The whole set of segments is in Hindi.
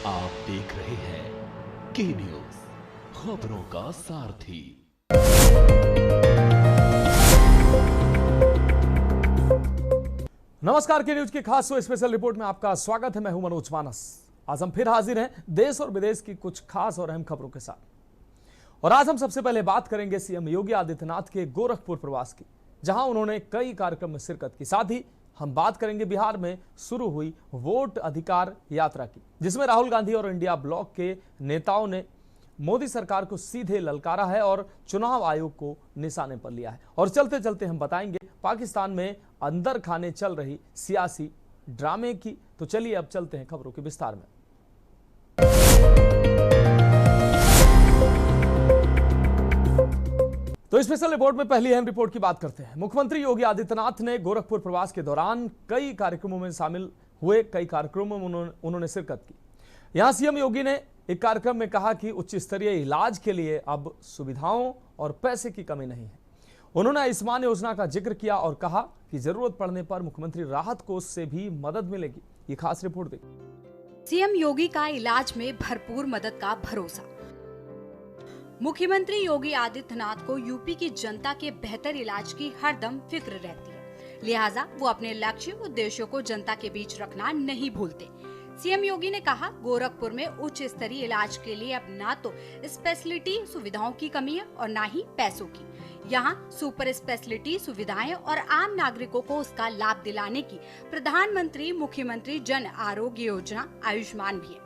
आप देख रहे हैं के न्यूज, खबरों का सारथी। नमस्कार, के न्यूज की खास स्पेशल रिपोर्ट में आपका स्वागत है। मैं हूं मनोज मानस। आज हम फिर हाजिर हैं देश और विदेश की कुछ खास और अहम खबरों के साथ। और आज हम सबसे पहले बात करेंगे सीएम योगी आदित्यनाथ के गोरखपुर प्रवास की, जहां उन्होंने कई कार्यक्रम में शिरकत की। साथ ही हम बात करेंगे बिहार में शुरू हुई वोट अधिकार यात्रा की, जिसमें राहुल गांधी और इंडिया ब्लॉक के नेताओं ने मोदी सरकार को सीधे ललकारा है और चुनाव आयोग को निशाने पर लिया है। और चलते चलते हम बताएंगे पाकिस्तान में अंदर खाने चल रही सियासी ड्रामे की। तो चलिए अब चलते हैं खबरों के विस्तार में। तो स्पेशल रिपोर्ट में पहली अहम रिपोर्ट की बात करते हैं। मुख्यमंत्री योगी आदित्यनाथ ने गोरखपुर प्रवास के दौरान कई कार्यक्रमों में शामिल हुए। कई कार्यक्रमों में उन्होंने शिरकत की। यहां सीएम योगी ने एक कार्यक्रम में कहा कि उच्च स्तरीय इलाज के लिए अब सुविधाओं और पैसे की कमी नहीं है। उन्होंने आयुष्मान योजना का जिक्र किया और कहा कि जरूरत पड़ने पर मुख्यमंत्री राहत कोष से भी मदद मिलेगी। ये खास रिपोर्ट देखिए। सीएम योगी का इलाज में भरपूर मदद का भरोसा। मुख्यमंत्री योगी आदित्यनाथ को यूपी की जनता के बेहतर इलाज की हरदम फिक्र रहती है, लिहाजा वो अपने लक्ष्य उद्देश्यों को जनता के बीच रखना नहीं भूलते। सीएम योगी ने कहा, गोरखपुर में उच्च स्तरीय इलाज के लिए अब ना तो स्पेशलिटी सुविधाओं की कमी है और ना ही पैसों की। यहाँ सुपर स्पेशलिटी सुविधाएं और आम नागरिकों को उसका लाभ दिलाने की प्रधानमंत्री मुख्यमंत्री जन आरोग्य योजना आयुष्मान भी है।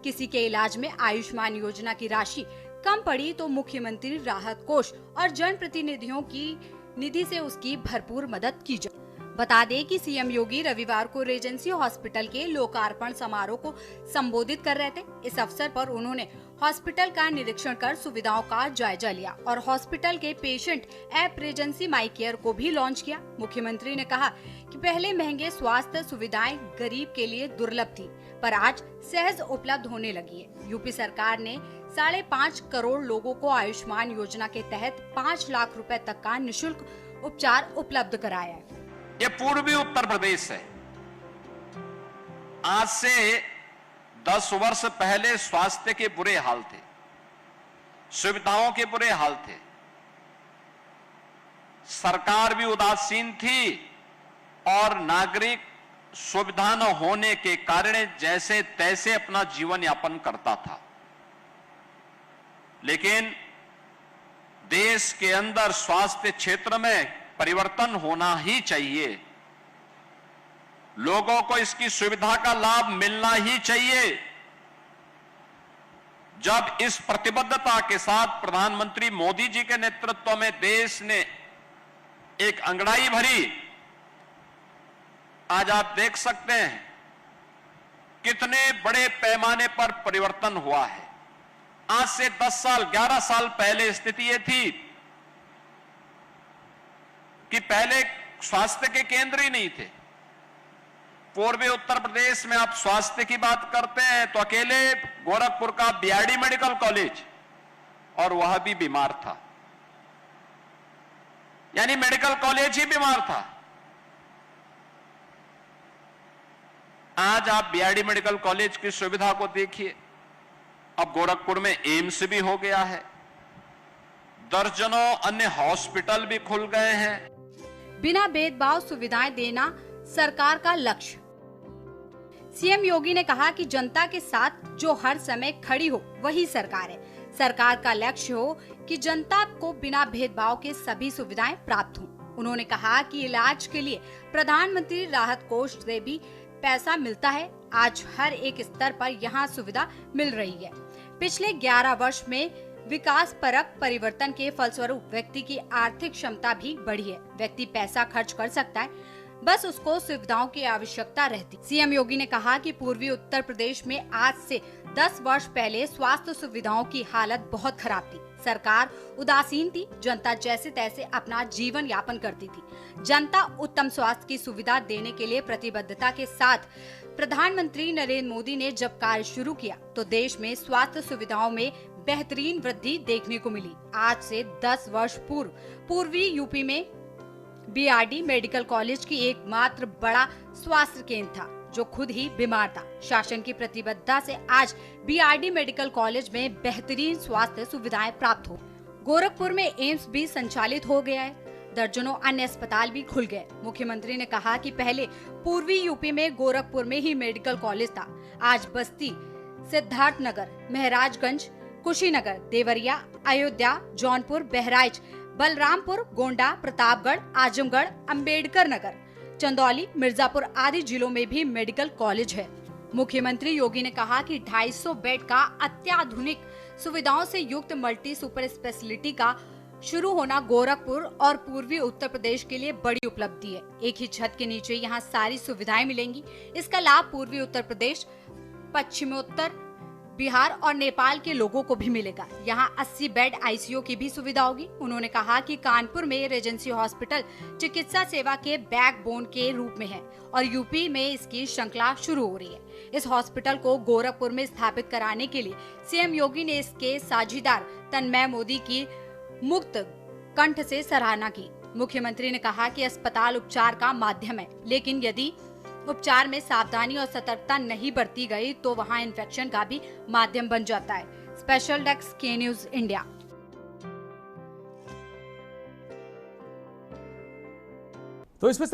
किसी के इलाज में आयुष्मान योजना की राशि कम पड़ी तो मुख्यमंत्री राहत कोष और जन प्रतिनिधियों की निधि से उसकी भरपूर मदद की जाए। बता दें कि सीएम योगी रविवार को रेजेंसी हॉस्पिटल के लोकार्पण समारोह को संबोधित कर रहे थे। इस अवसर पर उन्होंने हॉस्पिटल का निरीक्षण कर सुविधाओं का जायजा लिया और हॉस्पिटल के पेशेंट ऐप रेजेंसी माई केयर को भी लॉन्च किया। मुख्यमंत्री ने कहा कि पहले महंगे स्वास्थ्य सुविधाएं गरीब के लिए दुर्लभ थी, पर आज सहज उपलब्ध होने लगी है। यूपी सरकार ने 5.5 करोड़ लोगों को आयुष्मान योजना के तहत 5 लाख रुपए तक का निशुल्क उपचार उपलब्ध कराया है। ये पूर्वी उत्तर प्रदेश है। आज से 10 वर्ष पहले स्वास्थ्य के बुरे हाल थे, सुविधाओं के बुरे हाल थे, सरकार भी उदासीन थी और नागरिक सुविधा न होने के कारण जैसे तैसे अपना जीवन यापन करता था। लेकिन देश के अंदर स्वास्थ्य क्षेत्र में परिवर्तन होना ही चाहिए। लोगों को इसकी सुविधा का लाभ मिलना ही चाहिए। जब इस प्रतिबद्धता के साथ प्रधानमंत्री मोदी जी के नेतृत्व में देश ने एक अंगड़ाई भरी, आज आप देख सकते हैं कितने बड़े पैमाने पर परिवर्तन हुआ है। आज से 10 साल 11 साल पहले स्थिति ये थी कि पहले स्वास्थ्य के केंद्र ही नहीं थे। पूर्वी उत्तर प्रदेश में आप स्वास्थ्य की बात करते हैं तो अकेले गोरखपुर का बीआरडी मेडिकल कॉलेज, और वह भी बीमार था, यानी मेडिकल कॉलेज ही बीमार था। आज आप बीआरडी मेडिकल कॉलेज की सुविधा को देखिए। अब गोरखपुर में एम्स भी हो गया है, दर्जनों अन्य हॉस्पिटल भी खुल गए हैं। बिना भेदभाव सुविधाएं देना सरकार का लक्ष्य। सीएम योगी ने कहा कि जनता के साथ जो हर समय खड़ी हो वही सरकार है। सरकार का लक्ष्य हो कि जनता को बिना भेदभाव के सभी सुविधाएं प्राप्त हों। उन्होंने कहा कि इलाज के लिए प्रधानमंत्री राहत कोष से भी पैसा मिलता है। आज हर एक स्तर पर यहाँ सुविधा मिल रही है। पिछले 11 वर्ष में विकास परक परिवर्तन के फलस्वरूप व्यक्ति की आर्थिक क्षमता भी बढ़ी है। व्यक्ति पैसा खर्च कर सकता है, बस उसको सुविधाओं की आवश्यकता रहती। सीएम योगी ने कहा कि पूर्वी उत्तर प्रदेश में आज से 10 वर्ष पहले स्वास्थ्य सुविधाओं की हालत बहुत खराब थी। सरकार उदासीन थी, जनता जैसे तैसे अपना जीवन यापन करती थी। जनता उत्तम स्वास्थ्य की सुविधा देने के लिए प्रतिबद्धता के साथ प्रधानमंत्री नरेंद्र मोदी ने जब कार्य शुरू किया तो देश में स्वास्थ्य सुविधाओं में बेहतरीन वृद्धि देखने को मिली। आज से 10 वर्ष पूर्व पूर्वी यूपी में बीआरडी मेडिकल कॉलेज की एकमात्र बड़ा स्वास्थ्य केंद्र था, जो खुद ही बीमार था। शासन की प्रतिबद्धता से आज बीआरडी मेडिकल कॉलेज में बेहतरीन स्वास्थ्य सुविधाएं प्राप्त हो। गोरखपुर में एम्स भी संचालित हो गया है। दर्जनों अन्य अस्पताल भी खुल गए। मुख्यमंत्री ने कहा कि पहले पूर्वी यूपी में गोरखपुर में ही मेडिकल कॉलेज था। आज बस्ती, सिद्धार्थनगर, महराजगंज, कुशीनगर, देवरिया, अयोध्या, जौनपुर, बहराइच, बलरामपुर, गोंडा, प्रतापगढ़, आजमगढ़, अंबेडकर नगर, चंदौली, मिर्जापुर आदि जिलों में भी मेडिकल कॉलेज है। मुख्यमंत्री योगी ने कहा कि 250 बेड का अत्याधुनिक सुविधाओं से युक्त मल्टी सुपर स्पेशलिटी का शुरू होना गोरखपुर और पूर्वी उत्तर प्रदेश के लिए बड़ी उपलब्धि है। एक ही छत के नीचे यहाँ सारी सुविधाएं मिलेंगी। इसका लाभ पूर्वी उत्तर प्रदेश, पश्चिमोत्तर बिहार और नेपाल के लोगों को भी मिलेगा। यहाँ 80 बेड आईसीयू की भी सुविधा होगी। उन्होंने कहा कि कानपुर में रेजेंसी हॉस्पिटल चिकित्सा सेवा के बैकबोन के रूप में है और यूपी में इसकी श्रृंखला शुरू हो रही है। इस हॉस्पिटल को गोरखपुर में स्थापित कराने के लिए सीएम योगी ने इसके साझीदार तन्मय मोदी की मुक्त कंठ से सराहना की। मुख्यमंत्री ने कहा कि अस्पताल उपचार का माध्यम है, लेकिन यदि उपचार में सावधानी और सतर्कता नहीं बरती गई तो वहां इन्फेक्शन का भी माध्यम बन जाता है। स्पेशल डेस्क के न्यूज इंडिया। तो इसमें